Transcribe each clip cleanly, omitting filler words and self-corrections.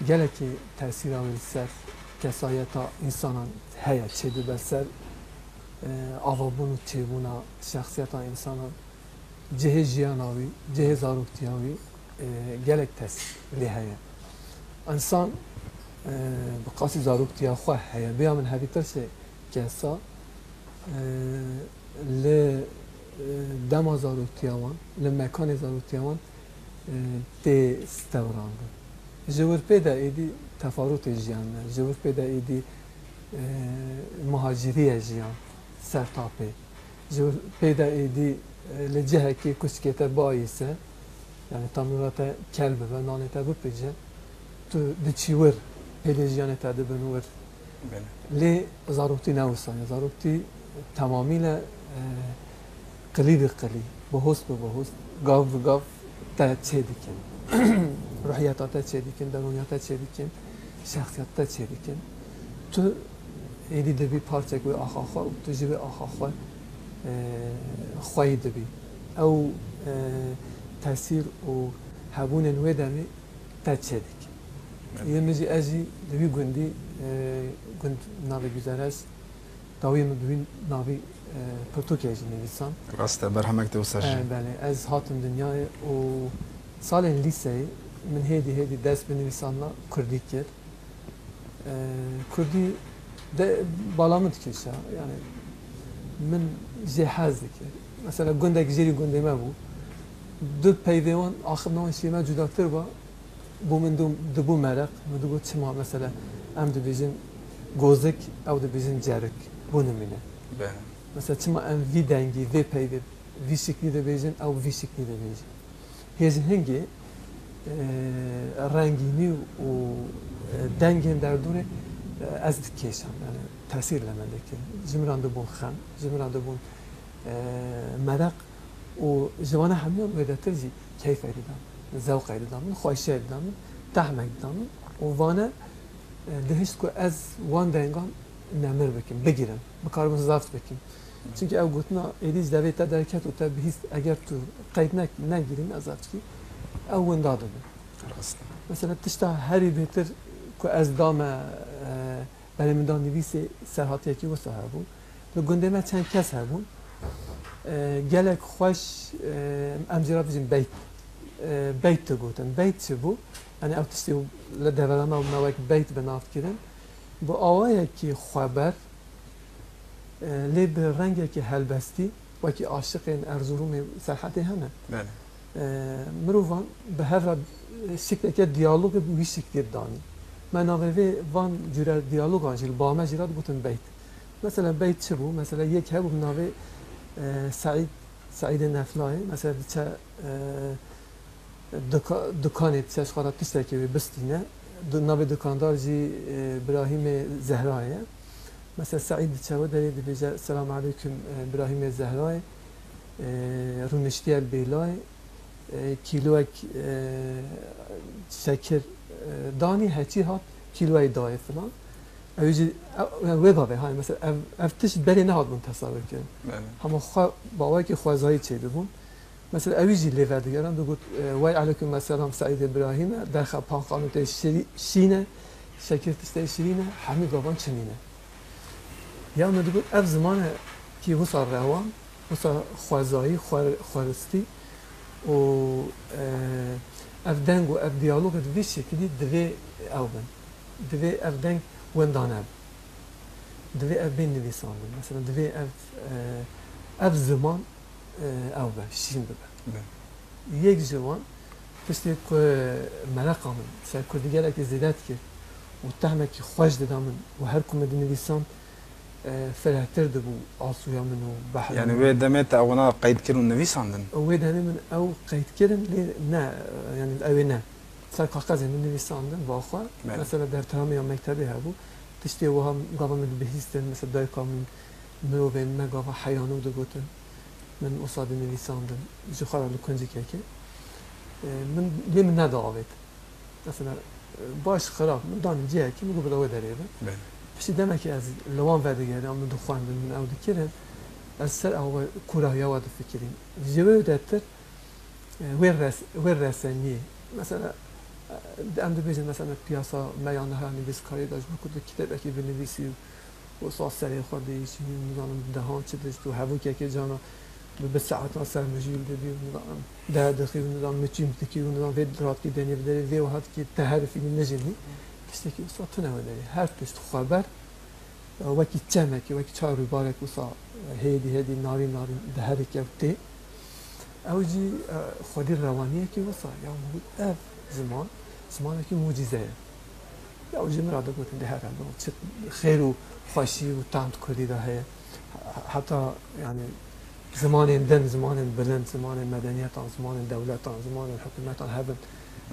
geleki tesir avil ser kesayeta insanan heye çedi beser avabunu çebuna şahsiyeta insanan cehe jiyanavi cehe zaruktiyavi gelek tesir li heye insan بقاسی زاروکتیا خواه هیا بیا من هبی ترسه کسا ل دم زاروکتیاوان ل مکان زاروکتیاوان تی استورانده جور پیدا ایدی تفاوت جیان جور پیدا ایدی مهاجری جیان سرتاپه جور پیدا ایدی لجهه کی کشکیت بایسه یعنی تمرات کلب و نانتا بپیجه تو دچیور پلیجیان تعداد بنور لی زاروکتی نوستانی زاروکتی تمامیل قلی به قلی بهوست به بهوست گاو به گاو تا چه دیکن روحیات تا چه دیکن درونیات تا چه دیکن شخصیت تا چه دیکن تو ایدی دبی پارچه کوی آخا و تو جیب آخا خواهی دبی او تاثیر و هبون نوی دمی تا چه دیکن یه مجی ازی دوی گندی گند ناوی گذراست داوی مدوی ناوی پرتوکیجی نویسان راسته برهمک دو سرجه بله از هاتم دنیای و سال لیسه من هیدی دست بنویسان لا کردی کرد کردی ده بالامد کشه یعنی من جهاز کرد مثلا گندک جری گنده ما بود دو پیوان آخر نوع شیما جداکتر با بو من دبو مرق من دو چما مثلا ام دو بیزن گوزک او دو بیزن جرک بو نمینه مثلا چما ام وی دنگی وی پیوی وی شکلی دو بیزن او وی شکلی دو بیزن هیزن هنگی رنگینی و دنگین در دوره از کشم یعنی تاثیر لمنده که جمران دو بون خم جمران دو بون مرق و جوانه همیان ویده ترزی کیف ایدم زوق ایدم خواهش ایدم تحمل ایدم و وانه دهشت که از وان دنگان نمر بکیم بگیرم بکارم زافت بکیم چونکه او گوتنا ایدیز دوی تا درکت و تا بهیست اگر تو قید نگیرین از زافت کی او ونداده بیم مثلا تشتا هری بهتر که از دام برای من دان نویس سرحاتی یکی و صاحب بود و گنده ما چند کس هبون گلک خوش امزیرا بزیم بیت تو گوتن بیت چه بو یعنی او تشتی لدولما و نوک بیت بنافت کردن با آوایی که خبر لی به رنگی که هلبستی و که عاشق این ارزوروم سرحاتی همه مروفان به هر شکل که دیالوگ بوی شکل دانی من آوه وان جور دیالوگ آنجیل با ما جیراد گوتن بیت مثلا بیت چه بو مثلا یک هبو ناوه سعید نفلای مثلا چه دکانی چه خارات تشته که بستینه ناوه دکاندار جی ابراهیم زهرایه مثلا سعید چه و دارید بیجه سلام علیکم ابراهیم زهرای رونشتی البیلای کیلوک شکر دانی هچی هات کیلوی دای فلان اویجی وگاوه های مثلا افتش بری نهاد من تصور کرد همه باوی که خوازهایی چه بون مثلا اویجی لیور دیگران دو گفت وای علیکم مثلا سعید ابراهیم در خپان خانو تا شینه شکر تشته شیرینه همه گاوان چنینه یا من دو گفت اف زمان که وصل روان وصل خوازهایی خوارستی و اف دنگ و اف دیالوگ دوی شکلی دوی او بن دوی اف دنگ وندانه دوی اف بین نویسان بن مثلا دوی اف زمان او بن شین ببن یک جوان پشتی که ملقا من سر کردیگر اکی زیدت که و تهمه که خوش دادم و هر کمدی نویسان فرهتر دبو آسویا من و بحر يعني وي دمت اونا قيد كرن نويساندن وي دمت من او قيد كرن نا يعني الاوي نا سر كاغاز من نويساندن واخا مثلا در ترامي یا مکتبی هبو تشتي وهم قاوا من بهيستن مثلا دايكا من مروبين ما قاوا حيانو دو گوتن من اصاد نويساندن جو خارا لکنجي كيكي من لي من نداوت مثلا باش خراب من دان جيه كي مگو بلاوي دريبه پشتی دمه که از لوان وده گرده اما دو خواندن من او دکرن از سر او کوراه یا وده فکرین جوه دتر ویر رسانیه مثلا ام دبیجن مثلا پیاسا میانه ها نویس کاری داشت بکرد کتاب اکی بنویسی و ساس سری خورده ایشی نظام دهان چه داشت و هوا که جانا به ساعت سر مجیل دبی و نظام ده دقیقه نظام مچیم تکی و نظام وید رات کی دنیا بداری وی و هات کی تهرفی نجیمی کسی که وسط نمیداری هر پشت خبر وکی چمکی وکی چهار بارک وسط هدی ناری دهری کفته اوجی خودی روانیه که وسط یا موجود اف زمان که معجزه یا اوجی مراد بودن ده هر چه خیر و خوشی و تند کردی ده حتی یعنی زمان دن زمان بلند زمان مدنیت زمان دولت زمان حکومت هبن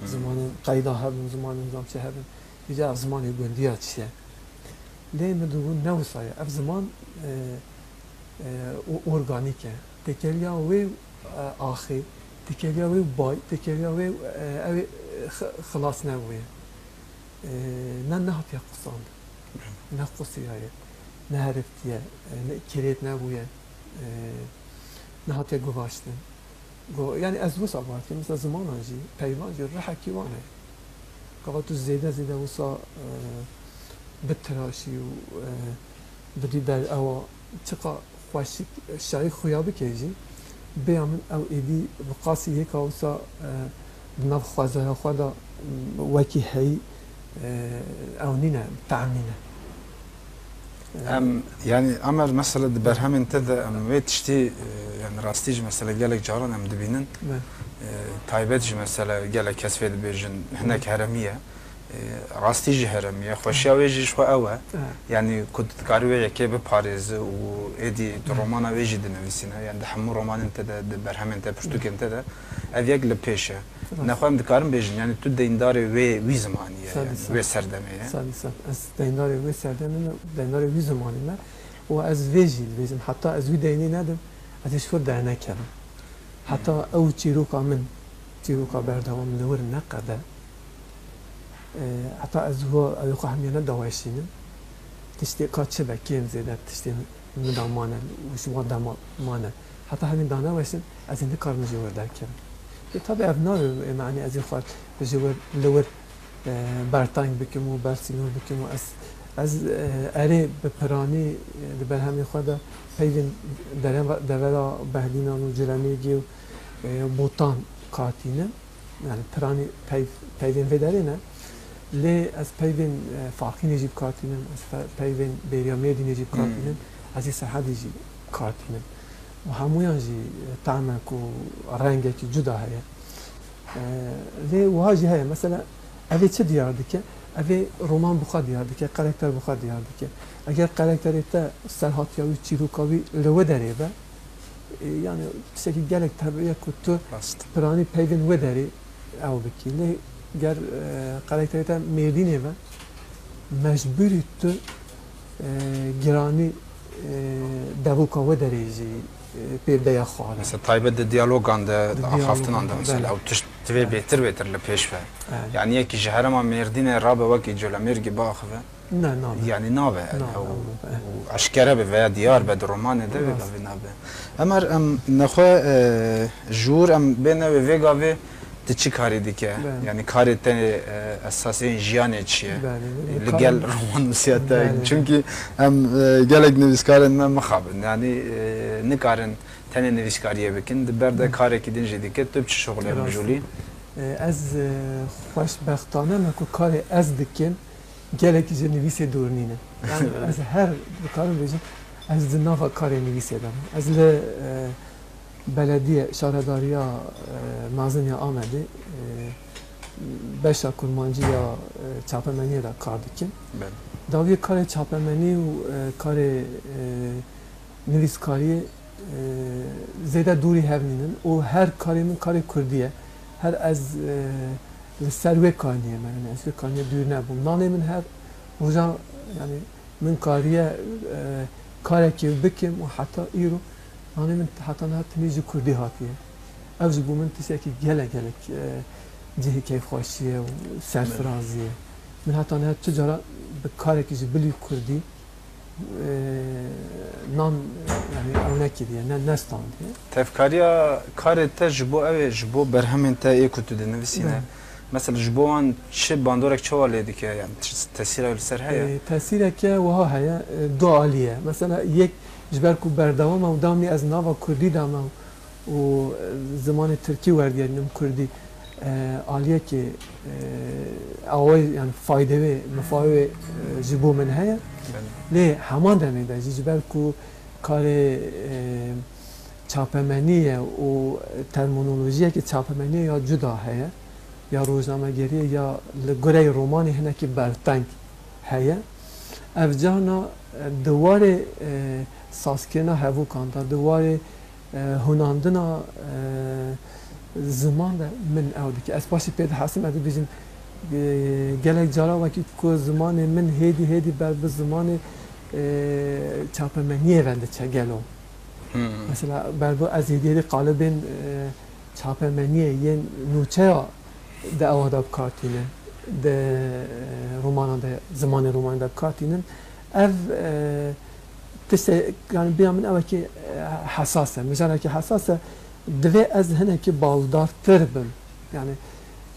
زمان قیدا هبن زمان نظام چه هبن یه زمان گندیات چیه ليه مدون نوصايا اف زمان اورجانيكا تكليا وي اخي تكليا وي باي تكليا وي خلاص نوي نهت يا قصان نقصي هاي نهرفتيا كريت نويا نهت يا جواشتن يعني ازوس ابارتي مثل زمان اجي بيمان جي راح كيوانه قواتو زيده وصا بتراشی و بدی در او چقا خوشی شای خویابی کیجی بیامن او ایدی بقاسی یک اوسا بنف خوازه خدا وکی هی او نینه تعمینه يعني عمر مثلا برهم انتدى ويتشتي يعني راستيج مثلا قالك جاران ام دبينن تايبتج مثلا قالك كسفيد بيجن هناك هرميه راستي جهرمية خوشيا ويجي شو أوه يعني كنت تقاربي كي بباريس وإدي رومانا ويجي دنويسينا يعني دحمو رومان انت ده برهم انت بشتوك انت ده أذيك لبيشة نخوام دكارم بيجن يعني تو دينداري وي زمانية يعني وي سردمية أز دينداري وي سردمية دينداري وي زمانية وأز ويجي حتى أز وي ديني ندم أز شفر دعنا كرم حتى أو تيروكا من تيروكا بردوام لور نقده حتی از هو اوقا همیانه دوایشینه تشتی کات چه بکیم زیده تشتی ندامانه و شما دامانه حتی همین دانه وایسین از این کار مجور در کرد طبعا ابنای معنی از این خواهد بجور لور برتانگ بکم و برسینور بکم و از اره بپرانی بر همین خواهد پیوین دولا بهدینان و جرمیگی و بوتان کاتینه یعنی پرانی پیوین ویدارینه لی از پیوین فاقی نجیب کارتینم از پیوین بیریامیدی نجیب کارتینم از این سحادی جی کارتینم و همویان جی طعمک و رنگی که جدا هست لی واجی هست مثلا اوی چه دیار دکه اوی رومان بخواد دیار دکه کاراکتر بخواد دیار دکه اگر کاراکتری تا سرهاتیاوی چیروکاوی لو داره با یعنی بسیاری گلک طبیعه که تو پرانی پیوین و داری او بکی لی گر کاراکتریتا مردینه و مجبوری تو گرانی دووکا و دریجی پیدا خواهد. مثلا تایبت دیالوگ آنده آخافتن آنده مثلا او تشتوی بهتر لپیش و يعني يكي جهرة ما مردين رابع وكي جولا مرقي باخذه يعني نابه وعشكرة بفيا ديار بد رومان ده بفي نابه امر نخو جور بينه وفيغا في تشي كاري ديكه يعني كاري تاني اساسي جيانه چيه لقال رومان وسياته çünkü قالك نويسكارن ما خابن يعني نكارن تاني نويسكاريه بكن دبرده كاري كدين جديكه تو چه شغل مجولي از خوشبختانه مکو کار از دکن گلکی جه نویسه دورنینه یعنی از هر کارم بیشتر از دنیا کار نویسه دارم از بلدیه شهرداریا مازنیا آمده بشا کرمانجی یا چاپمنی را کار دکن داوی کار چاپمنی و کار نویسکاری زیاده دوری هفنینن و هر کاری من کار کردیه هر از سروی کانیه من از کانیه دور نبود نانی من هر روزا یعنی من کاریه کاری که بکم و حتی ایرو نانی من حتی نه تمیز کردی هاتیه اوج بو من تیشه که گله جهی کیف خوشیه و سرفرازیه من حتی نه تجارا به کاری که بلی کردی نام يعني او نكدي نه نستاندي تفكاريا كارت جبو او جبو برهم انت اي كنت دنفسينا مثلا جبوان چه باندورك چه والدی که یعنی تاثیر سر هيا تاثیر که وها هيا دو عالیه مثلا یک جبر کو بردوام و دامی از ناوا کردی دام و زمان ترکی وردیم کردی عالیه که اوای یعنی فایده و مفاوی جبو من هيا لی همان دمیده جبر کو کار چاپمنیه و ترمینولوژیه که چاپمنیه یا جدا هيا یا روزنامه‌گری یا لگره رومانی هنه که برتنگ هيا افجانا دوار ساسکینا هفو کاندا دوار هناندنا زمان من اودی که اسپاسی پید حسیم ادی بیشیم گلک جارا وکی کو زمان من هیدی بر به زمان چاپمنیه ونده چه گلو مثلا بر به از هیدی قالبین چاپمنیه یه نوچه ده اواداب کارتینه ده رومان ده زمان رومان ده کارتینن اف تست يعني بيا من أول كي حساسة مثلا كي حساسة دوي از هنا كي بالدار تربم يعني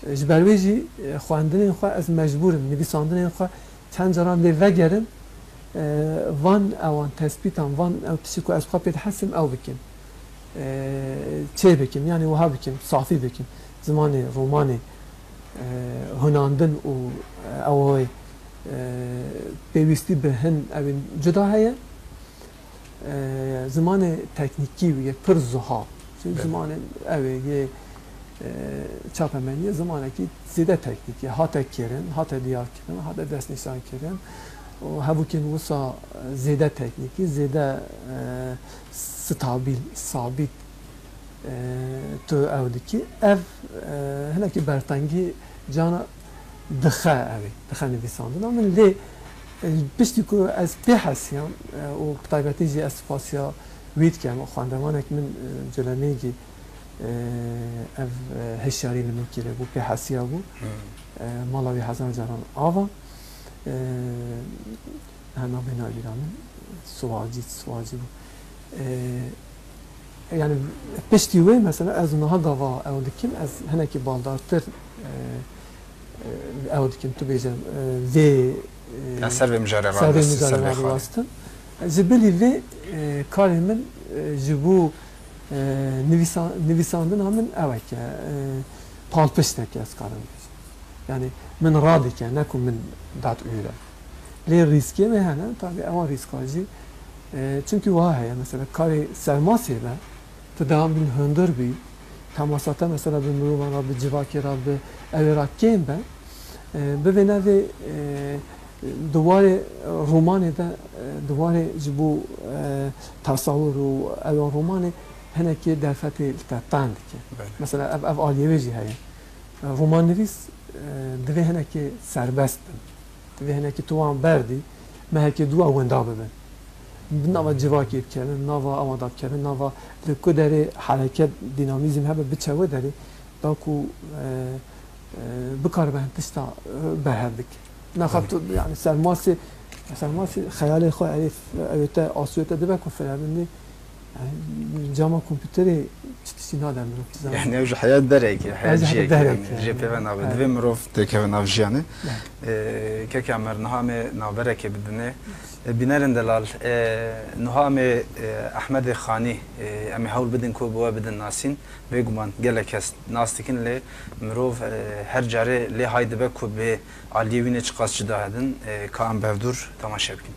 جبرويجي خواندني خوا از مجبورم نویساندني خوا چند جران لي وگرم وان اوان تثبيتان وان او تشكو از خوا بيت حسم او بكم چه بكم يعني وها بكم صافي بكم زماني روماني هناندن و اوه پیوستی به هن اوین جدا هيا زمان تکنیکی و یک پر زها زمان اوه یه چاپمنی زمانه که زیده تکنیکی هاته کرن هاته دیار کرن هاته دست نشان کرن و هبو که وصا زیده تکنیکی زیده ستابیل ثابت تو اودی که اف هنه که برتنگی جانا دخه نویساندن من لی پشتی که از بحثیم و بطایبتی جی از پاسیا وید که خواندمانک من جلمیگی اف هشیاری لمن کره بو بحثیا بو مالاوی هزار جران آوا هنه بینایی رامن سواجی بو yani pişti ve mesela az naha dava evdikim az hene ki baldartır evdikim tu bejem ve serve mücadele vastın zibeli ve karimin jibu nivisandın hemen evke palpıştek az karım yani min radike nekum min dat üyle le riske ve hene tabi ama riskacı çünkü vahaya mesela kari sermasi be تدام بین هندر بی تماساته مثلا به مروان را به جواکی را به اویرا کیم به ببینه و دوار رومانه ده دوار جبو تصور و اوان رومانه هنه که در فتح تند که مثلا اف آلیوی جی هایی رومان نویس دوی هنه که سربست بن دوی هنه که توان بردی مه که دو اوندا ببن نوا جواکی کردن نوا آماداب کردن نوا لکودری حرکت دینامیزم هبه بچه داری باکو بکار بهم تشتا بهردک نخواد تو یعنی سرماسی خیال خو عرف اوتا آسویتا دبکو فرابندی جامع کامپیوتری چیزی نادم رو یعنی اوج حیات داره که حیات جی پی و نابه دوی مروف تکه و نافجیانه که که امر نهام نابره که بدونه بینرن دلال نهام احمد خانی امی حول بدن کو بوا بدن ناسین بگمان گله کس ناستکن لی مروف هر جاره لی هایده به کو به علیوینه چقاس جدا هدن که ام بفدور تماشا بکن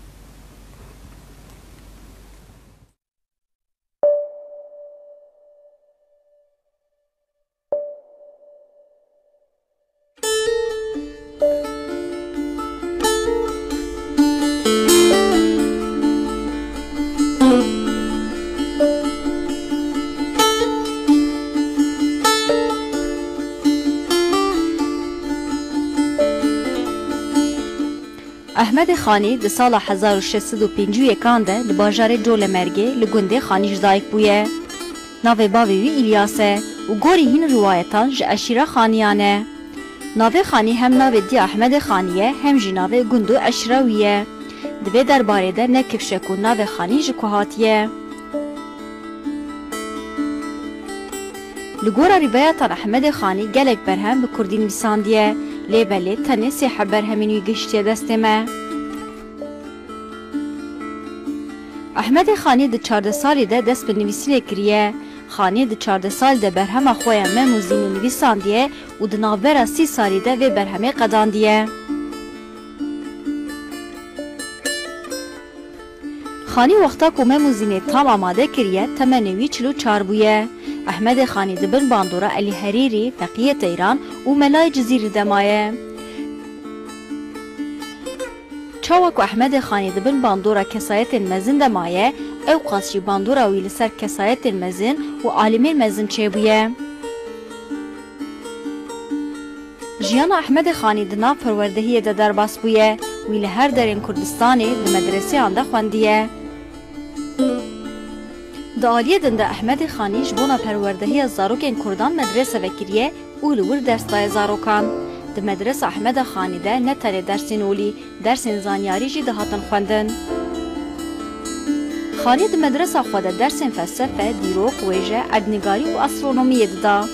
احمد خانی در سال 1651 ده لباجار جولمرگه لگنده خانی جدایک بویه. ناو باوی وی الیاسه و گوری هین روایتان ج اشیره خانیانه. ناو خانی هم ناو دی احمد خانیه هم جی ناو گندو اشیره ویه. دوی درباره ده نکفشکو ناو خانی ج کوهاتیه. لگورا روایتان احمد خانی گلک برهم به کردی نویساندیه لیبلی تنه سیح برهمینوی گشتی دسته ما. احمد خانی ده 14 سالی ده دست به نویسینه کریه. خانی ده 14 سال ده برهم خواه مموزینی نویساندیه و ده ناوبرا 30 سالی ده و برهمه قداندیه. خانی وقتا که مموزینه تام آماده کریه تمنوی 44 بویه. احمد خانی دبن باندورا علی حریری فقیه ایران و ملای جزیره دمایه. چاوک و احمد خانی دبن باندورا کسایت المزن دمایه او قاسشی باندورا وی لسر کسایت المزن و عالم المزن چه بویه. جیان احمد خانی دنا پروردهی ده درباس بویه وی لهر درین کردستانی ده مدرسه آنده خواندیه. دالیه دنده احمد خانی جبونا پروردهی زاروکین کردان مدرسه وکریه او لور درستای زاروکان. ده مدرسه احمد خانی ده نتره درسین اولی درسین زانیاری جی دهاتن خوندن. خانی ده مدرسه خواده درسین فلسفه، دیروک، ویژه، ادنگاری و استرونومی ددا.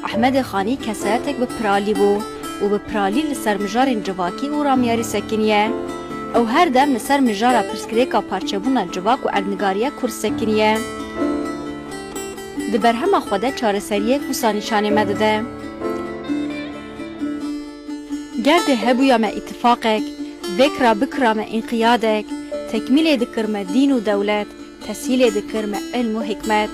احمد خانی کسایتک به پرالی بو و به پرالی لسر مجارین جواکی و رامیاری سکنیه. او هر دم لسر مجارا پرسکریکا پارچبونا جواک و ادنگاریه کور سکنیه. ده برهم خواده چاره سریه کسانیشانه مدده. گرده هبویا ما اتفاقک، وکرا بکرا ما انقیادک، تکمیل دکرم دین و دولت، تسهیل دکرم علم و حکمت.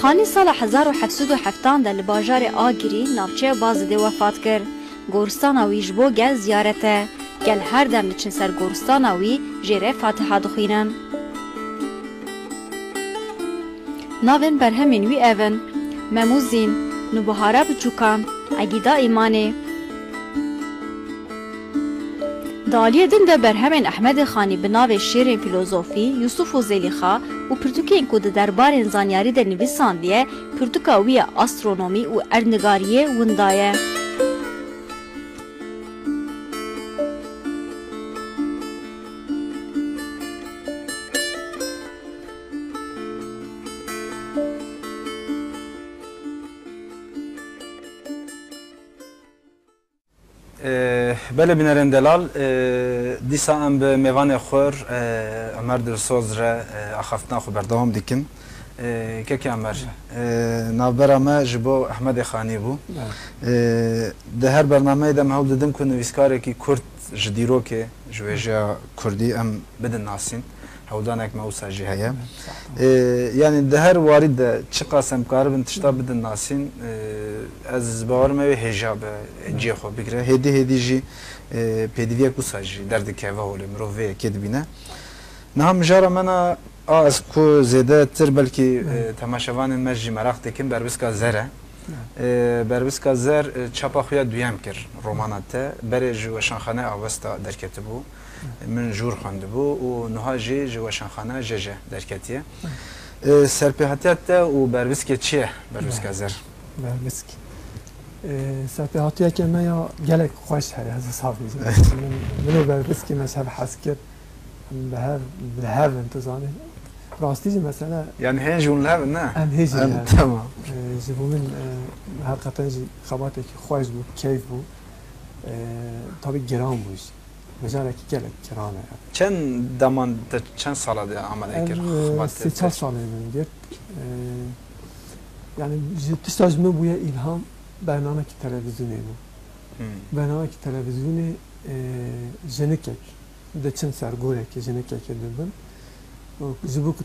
خانی سال 1770 ده لباجار آگری نافچه بازده وفات کرد. گورستانا وی جبو گل زیارته، گل هر دم نچن سر گورستانا وی جیره فاتحه دخوینن. ناوین برهمین وی اون، مموزین، نبهاره بچوکان، عقیده ایمانه. دالیه دن ده برهمین احمد خانی بناو شیرین فیلوزوفی، یوسف و زلیخا و پرتوکین که ده دربار زانیاری ده نویساندیه، پرتوکاوی استرونومی و ارنگاریه وندایه. بله بینرین دلال دیسا ام به میوان خور عمر درسوز را اخفتنا خو بردام دیکن که عمر نابرا ما جبو احمد خانی بو ده هر برنامه دم هول ددم که نویسکاره کی کرد جدیرو که جوجا کردی ام بدن ناسین هودانك موسى جهية يعني دهر وارد تشقاسم قارب تشتا بدن ناسين از باور ما هجاب جي خو بكره هدي جي پدوی کوساجی درد که و هول مروه کد بینه نهم جارا منا از کو زیاده تر بلکی تماشاوان مجی مراقب دکن بربسکا زره بربسکا زر چاپا خویا دویم کر روماناته بر جوشانخانه آوستا درکت بو من جور خانده بو و نهاجی جوشانخانه ججه درکتیه سرپیهاتیت و بربسکه چیه بربسکا زر بربسکی سرپیهاتیه که من یا گلک خوش هری از صافی منو بربسکی مذهب حس کرد به هر انتظاره راستیجی مثلا يعني هي جون لها نه ام هيجي تمام جبو من حقیقتا جی خباته که خوش بود کیف بود طبعا گرام بود مجاله که گلک گرامه چند دمان چند ساله ده آمده کرد خباته 3 ساله من گرد يعني تستاج من بويا إلهام برنامج تلفزيوني بو برنامج تلفزيوني جنكك ده چند سرگوره که جنكك دبن جبوك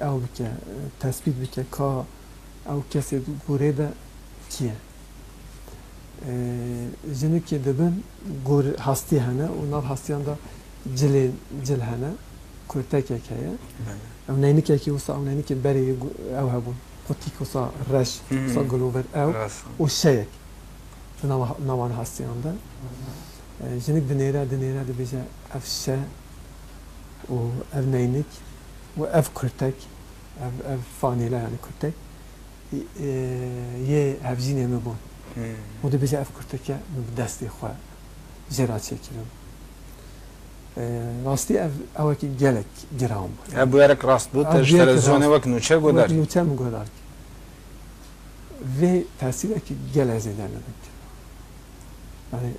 او بك تثبيت بك كا او كسي گوره ده كيه جنكك دبن گور هستي هنه و ناف هستيان ده جل هنه كورتك هي او نينك كي وصا او نينك بري او هبون قطيك وصا رش وصا جلوفر او والشيك نوعان هستيان ده جنك دنيرة دي بيجا افشا و اف نينك و اف كورتك اف فانيلا يعني كورتك يه هفجيني مبون و دي بيجا اف كورتك من دستي خوا جراتي كيلو راستی اوه که گلک گرام بود ابو یارک راست بود تلویزیون وقت نوچه گودار نوچه مگودار و تاثیر که گل از این نبود یعنی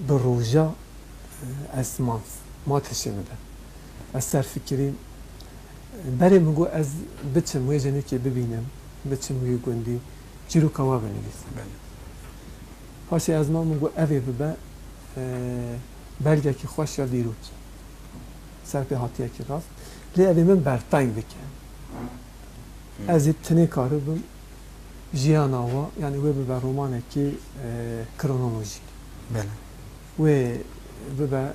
به روزا از ما تشمیده از سر فکری برای مگو از بچم ویژنی که ببینم بچم وی گندی جیرو کوا بنویسم هاشی از ما مگو اوی ببه بلگه که خوش یا دیروز سر به هاتیه که راست لی اوی من برتنگ بکن از ابتنی کارو بم جیان آوا یعنی وی ببه رومانه که کرونولوژی بله و ببه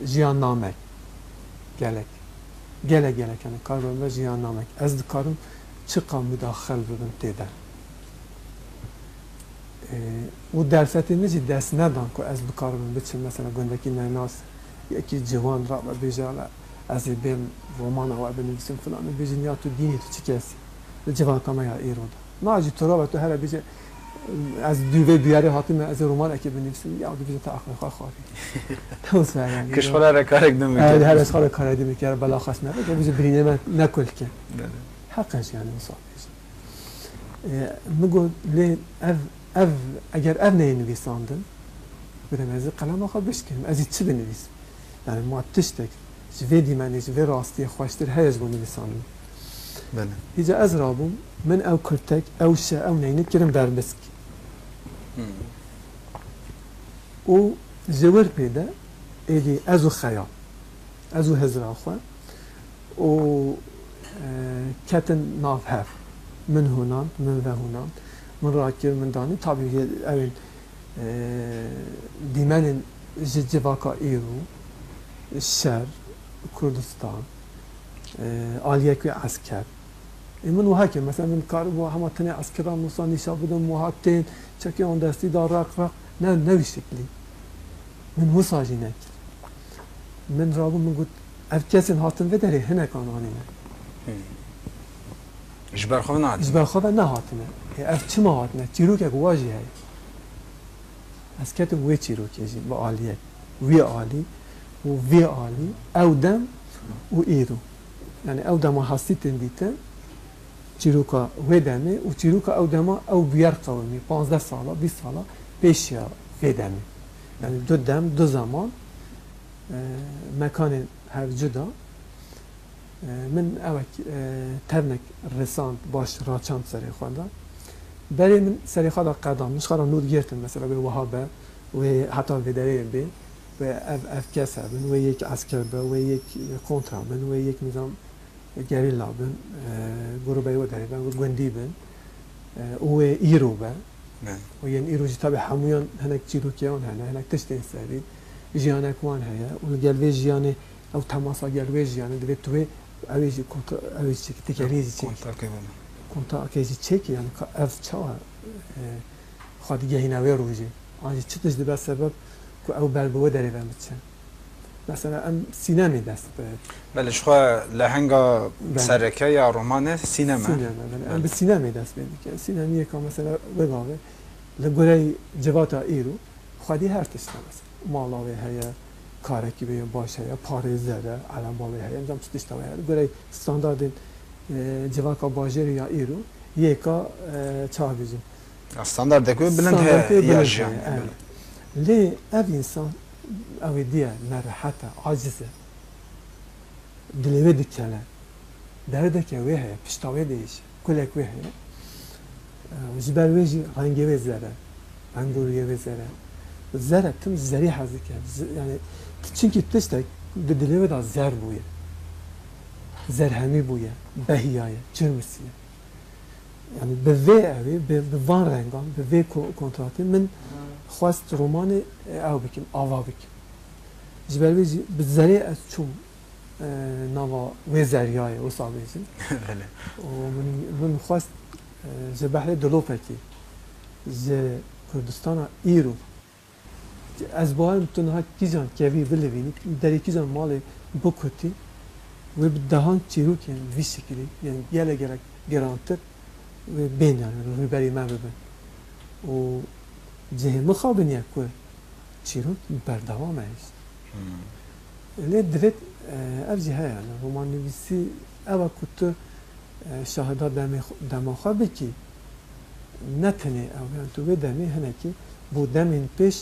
جیان نامک گلک یعنی کار ببه جیان نامک از دکارم چقا مداخل ببم تیده و درفتی نجی دست ندان که از بکارم بچم مثلا گندکی نیناس یکی جوان را بیجاله از بین رومان او بنویسیم فلان بیجن یا تو دینی تو چی کسی جوان کاما یا ایرود ناجی تو را تو هر بیجه از دوی بیاری حاتم از رمان اکی بنویسیم یا دو بیجه تا آخر خواه خواهی توس یعنی کشخوله را کارک نمیکرد هر از خاله کاری میکرد بلا خاص نبود که بیجه برینه من نکل که حقش یعنی مصاب بیجه مگو لی اگر اف نویساندم برم از قلم آخر بشکنم از چی بنویسم یعنی ما تشتک جوی دیمانی جوی راستی خوشتر هیز بو نویساندم بله هیجا از رابم من او کرتک او شا او نینت کرم بربسک و جور پیدا ایدی ازو خیال ازو هزرا خواه و کتن ناف هف من هونان من و هونان من راکر من دانی طبیعی اول دیمن جواکا ایرو شهر کردستان آلیک و عسکر من وها که مثلا من کار با همه تنه عسکران موسان نیشا بودم محاطین چکی آن دستی دار رق نه نوی شکلی من وساجی نکر من رابو من گفت اف کسی هاتن و داره هنه کانانی نه جبر خواه نه جبر خواه نه هاتنه اف چه ما هاتنه چیروک اگه واجی هی از کتم وی چیروک اجی با آلیک وی آلی و وی آلی او دم و ایرو یعنی او دم هستی تندیتن چیروکا وی دمه و چیروکا او دم او بیار قومی 15 ساله 20 ساله پیشیا وی دمه یعنی دو دم دو زمان مکان هر جدا من اوک ترنک رساند باش راچاند سری خونده برای من سری خواهد قدام نشخواه نور گرتم مثلا به وهابه و حتی ویدره بی و اف کسه بن و یک عسکر به و یک کنترا بن و یک نظام گریلا بن گروبه و داری بن و گوندی بن و ایرو بن و یعنی ایرو جتا به همویان هنک چیروکیان هنک تشتین سری جیانک وان هیا و گلوی جیانه او تماسا گلوی جیانه دوید توی اویجی کنترا اویجی که تکریزی چیک کنترا اکیزی چیک یعنی اف چاوه خواهد گهینوی روژی آنجا چه تجده به سبب که او بلبوه داری بهم بچه مثلا ام سینمی دست به بله شخواه لحنگا سرکه یا رومانه سینما بله ام به سینمی دست بینی که سینمیه که مثلا بگاوه لگوره جواتا ایرو خواهدی هر تشتا مثلا مالاوه هیا کارکی به باشه یا پاره زره علم باوه هیا امزام چه تشتا هیا لگوره ستاندارد جواتا باجر یا ایرو یکا چه بیجیم استاندارد دکوی بلند هیا جان لی اف انسان اوی دیه نراحته عاجزه دلوی دکله درده که وی هیا پشتاوی دیش کلک وی هیا جبر ویجی رنگی وی زره رنگوری وی زره تم زری حضی کرد یعنی چونکه تشتک دلوی دا زر بویه زرهمی بویه بهیایه جرمسیه yani به وی اوی به وان رنگان به وی کنتراتی من خواست رومان او بکیم آوا بکیم جبر ویجی به ذریع از چون نوا وی ذریعه او سابیزیم و من خواست جبهر دلوپکی ز کردستان ایرو از باهم تنها کیزان کیوی بلوینی در کیزان مال بکوتی و به دهان چیروکین وی شکلی یعنی گله گرانتر و بین یعنی روی بری من ببین و جه مخابن یک که چیروک بردوام است لێ دەوێت ئەو جی هەیە ڕۆماننویسی ئەوە کو تو شاهدا دەماخوا بکی نەتەنێ ئەویان تو وێ دەمێ هەنێکی بۆ دەمێن پێش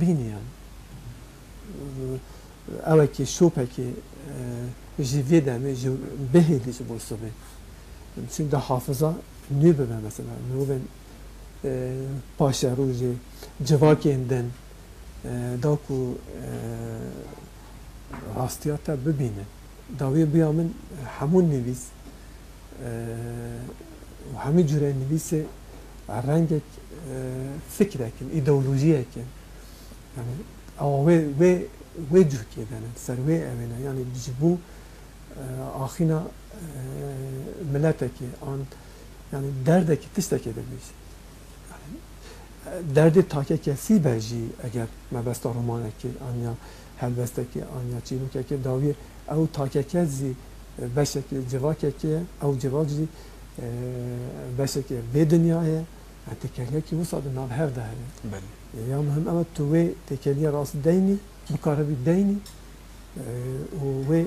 بینیان ئەوەکی شۆپێکی ji vê demê ji bihêlî ji bo sobê çün de hafıza nû bibe mesela mirovên paşerû jê civakên din da ku rastiya te bibînin da wê biya min hemû nivîs hemû cure nivîsê rengek fikrekin îdeolojiyekin yani awa wê cihkê denin ser wê evêne yani ji bo axîna miletekê an yani derdekî tiştekê dibêje derdê takeke sîbe jî eger mebesta romanekê anya helbestekê anya çîrokekê dawî ew takeke zî beşekê civakekê ye ew civak jî beşekê vê dunyayê ye tekeliyekî wisa di nav hev de heye ya mihim ew tu wê tekeliya rast deynî bikare bî deynî û wê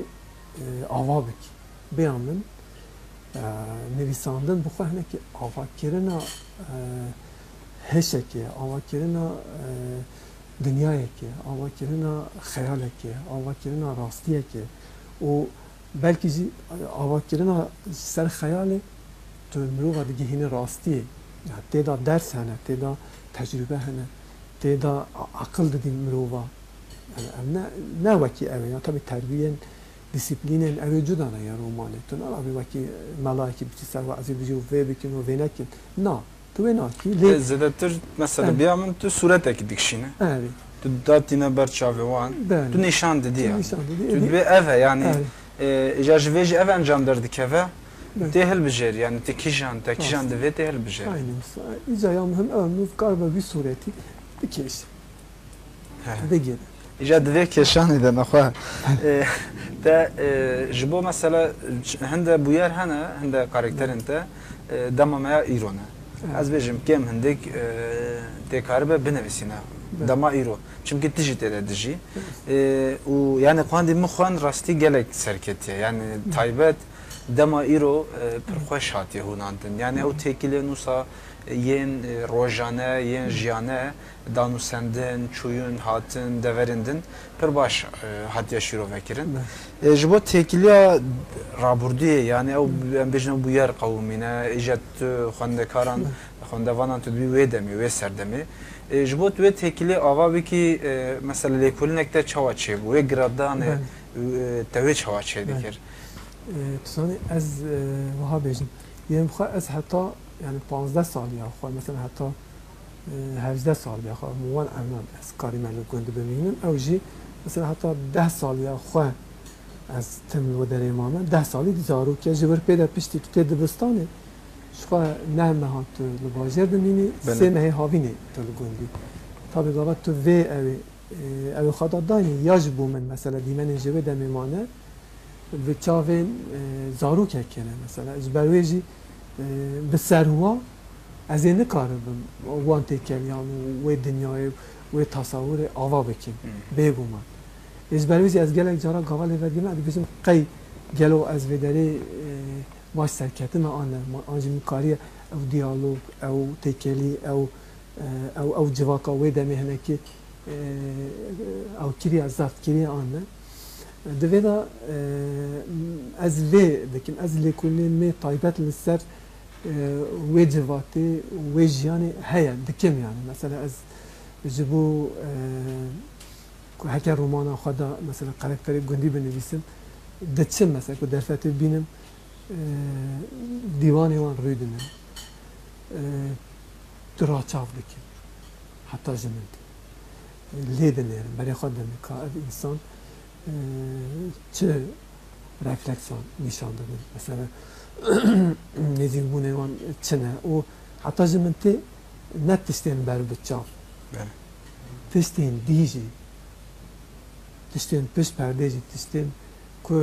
ava bikî bêya min nivîsandin bi xwe hinekî avakirina heşekê avakirina dinyayekê avakirina xeyalekê avakirina rastiyekê û belkî jî avakirina ser xeyalê tu mirova digihînî rastiyê têda ders hene têda tecrübe hene têda aqil didî mirova ne wekî ew ya tabii terbiyên disiplînên ew cuda ne ya romanê tu nabî wekî melayekî biçî ser wezî bijî û vê bikin û vê nekin na tu wê nakî lê zêdetir mesela biya min tu suretekî dikişîne tu datîne ber çavê wan tu nîşan didî ya tu dibê ev e yani îja ji vê jî ev encam derdikeve tê hilbijêr yani te kîjan divê tê hilbijêr îca ya mihim ew nû kar be wî suretî bikêşe bigire îja divê kêşanê de nexwe te ji bo mesela hinde bûyer hene hinde karakterên te dema me ya îro ne ez bêjim kêm hindik têkaribe binivîsîne dema îro çimkî tu jî tê de dijî û yani xwendî min xwend rastî gelek serketiye yani taybet dema îro pir xweş hatiye hûnandin yani ew têkilê nûsa yên rojane yên jiyane danûsendin çûyûn hatin deverindin pir baş hatiye şîrovekirin ji bo têkiliya raburdiyê yani ew em bêjin ew bûyer qewmîne îja tu xwendekaran xwendevanan tu dibî wê demê wê serdemê ji bo tu wê têkilê ava bikî mesela lêkolînek te çawa çêbû wê giradanê te wê çawa çê dikir tu zanî ez wiha bêjim yên xwe ez heta yani 15 saliya xwe mesela heta 18 saliya xwe wan evnan ez karî me li gund bimînim ew jî mesela heta 10 saliya xwe ez tim li derê mame 10 salî di zarokê ji wir pê de piştî tu tê dibistanê ji xwe ne meha tu li bajêr dimînî sê mehê havînê tu li gundî tabi gava tu vê ew xwe da danî ya ji bo min mesela dîmenên ji wê demê mane bi çavên zarokekê ne mesela ji ber wê jî bi serwa ez ê nikaribim wan têkeliyan û wê dinyayê wê tasawurê ava bikim bêguman ji ber wê jî ez gelek cara gavalê vedîme dibêjim qey gelo ez vê derê baş serketime ane an jî min kariye ew diyalog ew têkelî ew civaka wê demê hinekî ew kiriya zeftkiriya an ne divê de ez vê dikim ez lêkolînê me taybet li ser wê civatê wê jiyanê heye dikim yani mesela ez ji bo heke romana xwe da mesela karakterê gundî binivîsim diçim mesela ku derfetê bînim dîwanê wan rû dinin tu raçav dikim heta ji min lê dinêrim berê xwe dinim ka ev însan çi refleksan nîşan didin mesela nêzîbûnê wan çi ne û heta ji min tê ne tiştên ber bi çav tiştên dî jî tiştên pişt perdê jî tiştên ku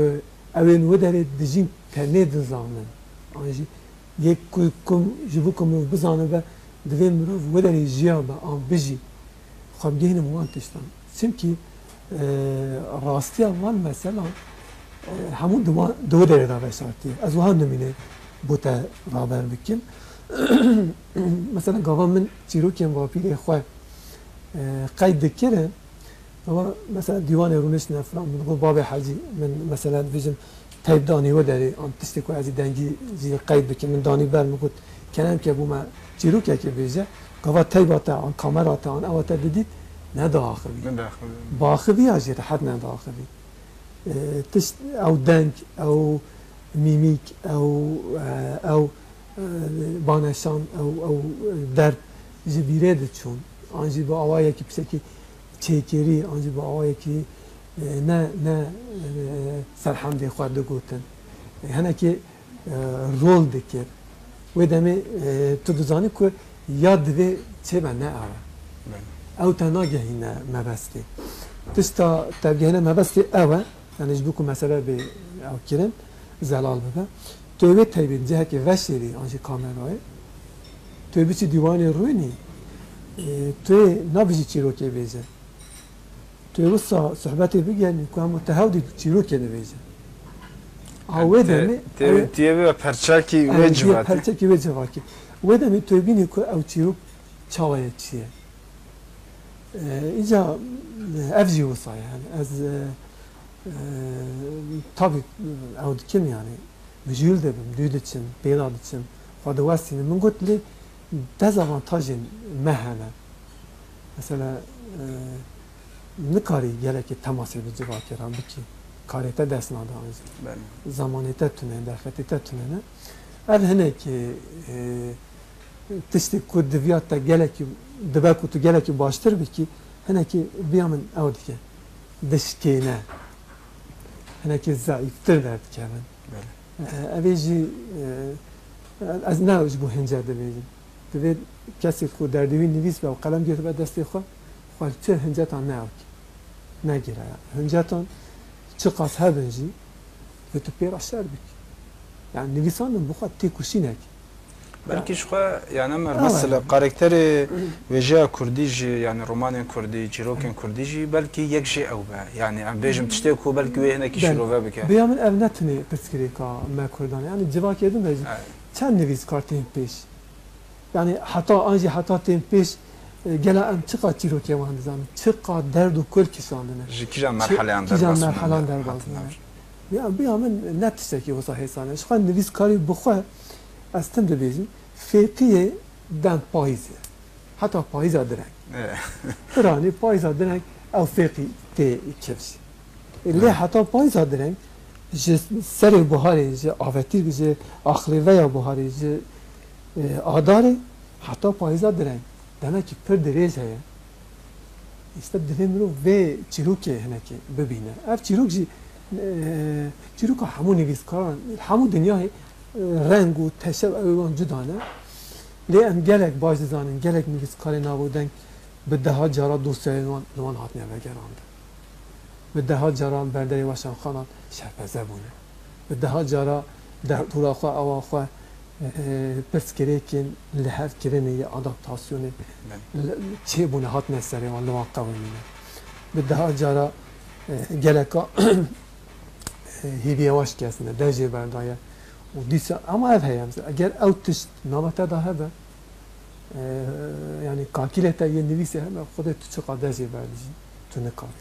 evên wê derê dijîn te nê dizanin an jî yek ku ji bo ku mirov bizane ve divê mirov wê derê jiya be an bijî xwebgehînim wan tiştan çimkî راستی اول مثلا همون دو دره را بشارتی از وها نمینه بوده رابر بکن مثلا گاوا من چیروکیم با پیل خواه قید دکره مثلا دیوان رونش نفرام من باب حاجی من مثلا ویژن تایب دانی و داری آن تشتی که از دنگی زی قید بکن من دانی بر میگود کنم که بو ما چیروکی که بیجه گاوا تایب آتا آن کامر آتا آن آتا دیدید نه داخلی باخبی آجیت حد نه داخلی تشت او دنگ او میمیک او بانشان او درد جبیره دچون آنجی با آوایی که پسکی چیکری آنجی با آوایی که نه سرحمد خود گوتن هنه که رول دکر و دمی تو دزانی که یاد دوی چه به نه آوه او تناگه هینه مبستی تشتا تبگه مبستی اوه یعنی جبوکو مسئله به او کرن زلال ببه توی تایبین جه که وشیری آنجی کامرای توی بیچی دیوانی روی نی توی نبیجی چیروکی بیزه توی بس صحبتی بگیرنی که همو تهودی چیروکی ده بیزه آوه دمی توی به پرچاکی و جواتی پرچاکی و جواتی و دمی توی بینی که او چیروک چاوه چیه اینجا افجی وصایه از tabi avdikim yani vücul de düğün için, beynad için, fadavasini min gotli dezavantajın mehane. Mesela ne kari geleki temas edici vakiran biki karete desna da zamanete tünen, derfetete tünene. Ev hene ki tişti ku diviyatta geleki dibe tu geleki baştır biki hene ki biyamın avdike dişkine هناك الزعيف تردد كمان. أبيجي از نه اجبو هنجر دویدیم. دوید کسی خود در دوید نویس به قلم گرفت به دستی خود خال چه هنجتان نه اوکی نگیره. هنجتان چه قاس هبنجی و تو پیر اشتر بکی. يعني نویسانم بخواد تیکوشی نکی. بلکه شخوا يعني مثلا کاراکتر وجه کردی جی يعني رومان کردی چیروکن کردی جی بلکه یک جی او به يعني ام بیجم تشتی کو بلکه وی هنکی شروع بکه بیامن ابنتنی پسکری کا ما کردان يعني جوا کردم بیجی چند نویس کارتین پیش يعني حتی تیم پیش گله ام چقدر چیروکی واندزان چقدر درد و کل کشاندنه کیجان مرحله در بازنه بیامن نتشکی واسه حسانه شخوان نویس کاری بخواه استم دبیزیم فقیه دن پاییزه حتی پاییزه درنگ فرانی پاییزه درنگ او فقی تی کفشی لی حتی پاییزه درنگ جه سر بحاری جه آفتیر جه آخلیوه یا بحاری جه آداره حتی پاییزه درنگ دمه که پر دریج هیا işte dilemiru ve çiruke heneki bebine ev çiruk ji çiruk hamu nevis karan hamu dünya رنگ و تشب اوان جدانه لی ام گلک باز زانن گلک نویس کاری نبودن به ده ها جارا دوستای نوان هات نوگرانده به ده ها جارا برداری واشان خانان شرپزه بونه به ده ها جارا در طول خواه اوا خواه پس کریکن لحف کرنه یه آداپتاسیونه چه بونه هات نسری وان لوان قوانینه به ده ها جارا گلکا هیوی واش کسنه درجه بردایه و دیسا اما ev heyemiz. Eğer ev tişt nabata da hebe yani kakilete ye nivise hebe خود تو چقدر زی بردی تو نکات.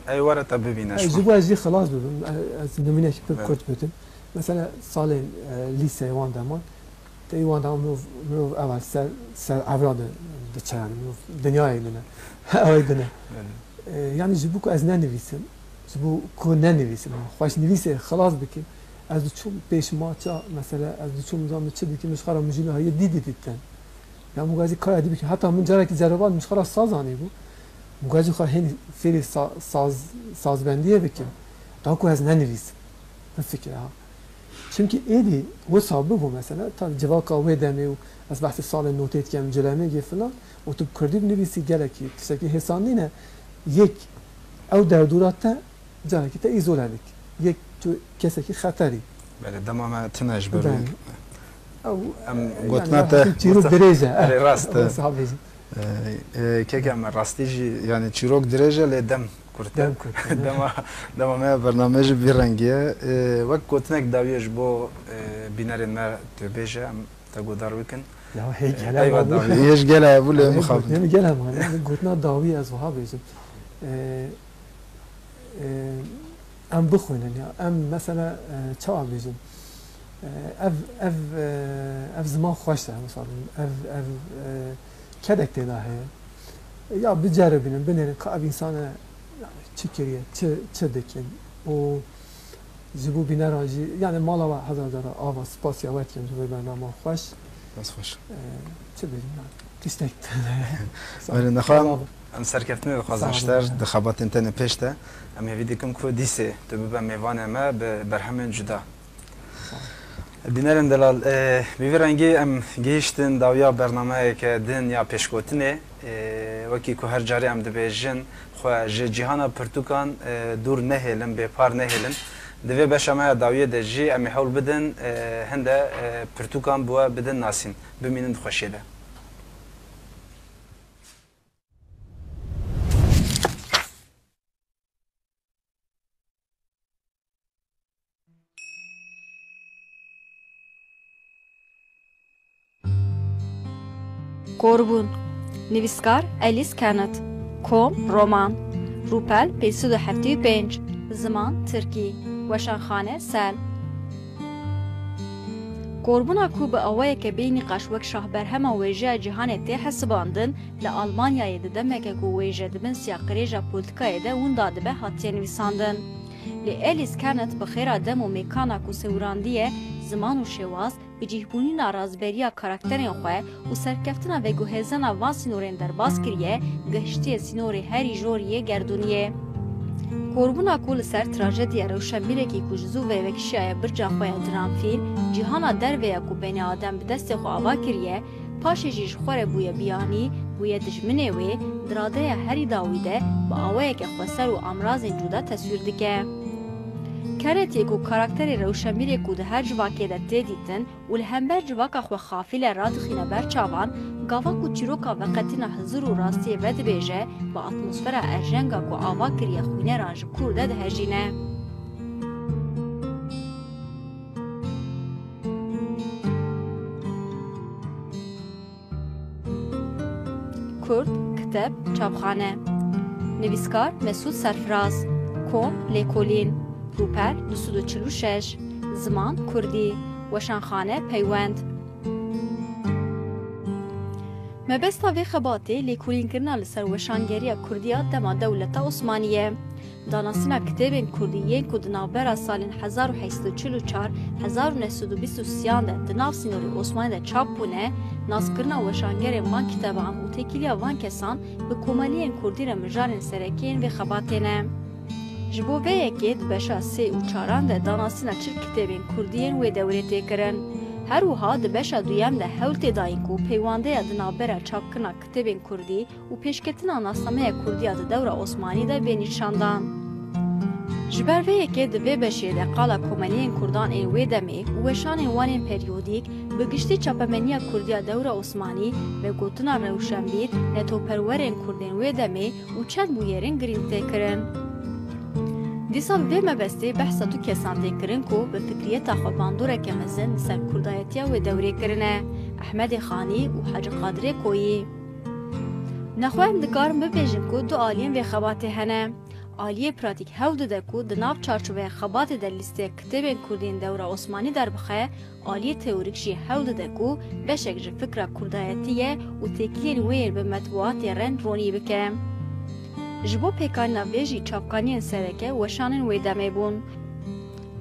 ای وارد ببینش. جبو ازی خلاص بودم از نمونه که کد بودم. مثلا سال لیسه وان دمان تی وان دام رو اول سر اولاد دچان دنیای دنیا اویدنه. yani جبو کو از ننویسم جبو کو ننویسم خوش نویسه خلاص بکی از چون پیش ماچا مثلا از چون زمان چه دیگه مشخرا مجیله های دیدن یا مگازی کار ادی بکن حتی من جایی که جربان مشخرا سازانی بود مگازی خواهی هنی فیلی سازبندیه بکن تا کو از ننویسم من فکر ها çünkü ایدی و سابق بود مثلا تا جواک آوه دمی و از بحث سال نوتیت کم جلمه گی فلان و تو کردی بنویسی گلکی تشکی حسانی نه یک او در دورات جایی که تا ایزوله یک تو کسی که خطری بله دمام تناج برو او قطنات چیروک درجه راست که کم راستی يعني چیروک درجه لدم کورت دما ما برنامج بیرنگیه وقت کوتنک داویش بو بینارین ما تبیجه تقدر وکن لا هي جلا هيش جلا ولا مخاف يعني جلا ما قلنا داوي از وها بيجم ام بخون يعني ام مثلا چا بيجم اف زمان خوشته مثلا اف كدك تنا هي يا بجربين بنين كاب انسان چه كريه چه دكين و جبو بينراجي يعني مالا هذا داره آوا سپاسیا وقت جو برنامه خوش بس خوش چه بگیم تشتک ولی نخواهم ام سرکفتنی خوازشتر دخابات انتن پیشته ام هیوی دیکم که دیسه تو ببا میوان ما برهمن جدا بینرن دلال بیورنگی ام گیشتن داویا برنامه که دن یا پیشگوتنه وکی که هر جاری ام دبیجن خواه جهانا پرتوکان دور نهیلن بپار نهیلن دوی بشمه داویه دجی امی حول بدن هنده پرتوکان بوا بدن ناسین بمینن خوشیده قربون نویسکار الیس کنت کوم رومان روپل 575 زمان ترکی وشانخانه سل قربونا کو به اوایه که بینی قشوک شاه برهم ویجه جهان تی حسباندن لآلمانیای ده دمکه کو ویجه دبن سیاقریجا پولتکای ده اون داده به حتیه نویساندن لی الیس کنت بخیره دم و میکانا کو سوراندیه زمان و شواز بجیهبونی نارازبریا کاراکترین خواه و سرکفتنا و گوهزنا وان سینورین در باز کریه گهشتی سینوری هری جوریه گردونیه قربونا کول سر تراژدی روشنبیره کی کجزو و وکشیای برجا خواه درامفیل جهانا در ویا کو بین آدم به دست خو آوا کریه پاش جیش خوره بویا بیانی بویا دجمنه وی دراده هری داویده با آوه که خوصر و امراض جودا تصویر دکه کرتی کو کاراکتری روشنبیره کو ده هر جواکه ده تیدیتن و لهمبر جواکا خو خافیل رادخینه برچاوان گاوا کو چیروکا وقتینا حضور و راستی ود بیجه با اتمسفر ارجنگا کو آوا کریه خوینه رانج کورده ده هجینه کرد کتاب چاپخانه نویسکار مسعود سرفراز کوم لیکولین روپر 246 زمان کردی وشانخانه پیوند مبستا وی خباتی لیکولین کرنا لسر وشانگری کردیا دما دولت عثمانیه داناسینا کتابین کردیه که دنابرا سالین 1844 1923 ده دناف سینوری عثمانی ده چاپ بونه ناز کرنا وشانگری وان کتابا هم و تکیلیا وان کسان به کمالین کردی را مجارین سرکین وی خباتینه جبو به یکید بشا 3 و 4 ده داناسینا چل کتابین کردیین و دوره تکرن هر وها ده بشا دویم ده حول تداین کو پیوانده دنابرا چاپ کرنا کتابین کردی و پیشکتنا ناسنامه کردی ده دوره عثمانی ده بینیشاندان جبر به یکی ده بشی ده قالا کمالین کردان این وی دمی و وشان وان پریودیک بگشتی چاپمنیا کردی دوره عثمانی و گوتنا روشنبیر نتو پرورین کردین وی دمی و چند بویرین گرین تکرن دیسا به مبستی بحثا تو کسان دیکرن کو به فکریت خواباندوره که مزن نسر کردایتیا و دوره کرنه احمد خانی و حاج قادر کویی نخواهم دکارم ببیجم کو دو آلیم و خباته هنه آلیه پراتیک هود ده کو دناف چارچوه خبات در لیسته کتب کردین دوره عثمانی در بخه آلیه تئوریکشی هود ده کو بشک جه فکر کردایتیه و تکیل ویر به مطبوعات رن رونی بکه جبو پیکان نویجی چاپکانین سرکه وشانین وی دمه بون.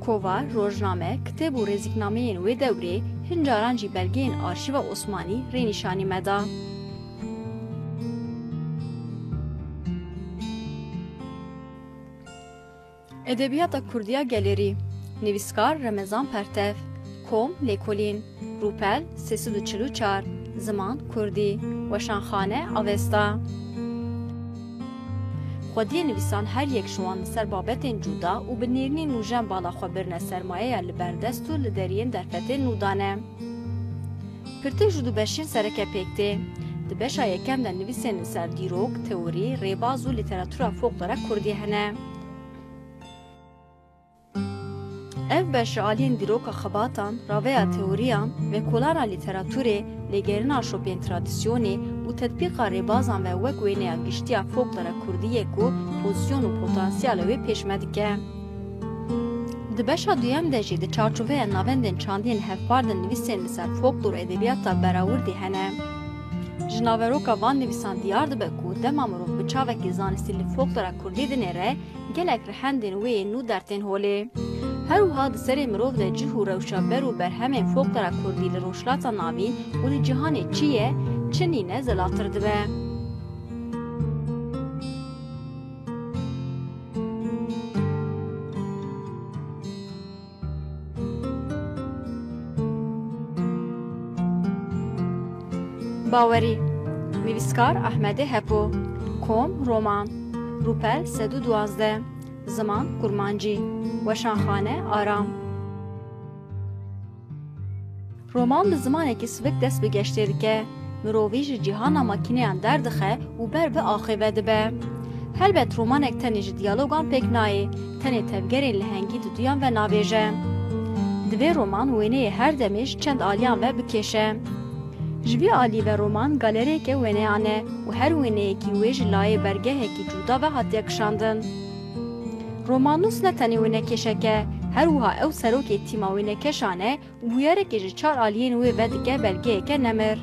کووا، روزنامه، کتاب و رزیکنامهین وی دوره هنجاران جی بلگین آرشیو عثمانی ری نشانی مدا. ادبیات کردیا گالری نویسکار رمضان پرتف کوم لیکولین روپل 344 زمان کردی وشانخانه آوستا خودی نویسان هر یک شوان سر بابت جودا و به نیرنی نوجن بالا خبرن سرمایه لبردست و لدرین در فتن نودانه پرته جدو بشین سرکه پیکته Di beşa yekem de nivîsên li ser dîrok, teorî, rêbaz û lîteratûra folklora Kurdî hene. Ev beş aliyên dîroka xebatan, raveya teorîyan ve kolana lîteratûrê, lêgerîna şopên tradisyonê û tetbîqa rêbazan ve wek wêneya giştiya folklora Kurdiyê ku pozisyon û potansiyala wê pêşme dike. Di beşa duyem de jî di çarçoveya navendên çandiyên hevpardin nivîsên li ser folklor û edebiyata Berawurdî hene. Ji naveroka van nivîsan diyar dibe ku dema mirov bi çavekî zanistî li folklora Kurdî dinêre gelek rihendên wê yên nû dertên holê. Her wiha di serê mirov de cih û rewşaber û berhemên folklora Kurdî li rojhilata navîn û li cîhanê çi ye, çinîne zelatir dibe. Bawerî Nivîskar Ahmedê Hepo Kom Roman Rûpel 112 Ziman Kurmancî Weşanxane Aram Roman bi zimanekî sivik dest bi geştê dike, mirovî ji cîhana makîneyan derdixe û ber bi axêve dibe. Helbet romanek tenê ji diyalogan pêk nayê, tenê tevgerên lihengî diduyan ve navêje. Divê roman wêneyê her demê ji çend aliyan ve bikêşe. Ji vî alî ve roman galeriyeke wêneyan e û her wêneyekî wê ji layê bergehekî cuda ve hatiye kişandin. Romanûs ne tenê wênekêşek e, her wiha ew serokê tîma wênekeşan e û bûyerekê ji çar aliyên wê ve dike belgeyeke nemir.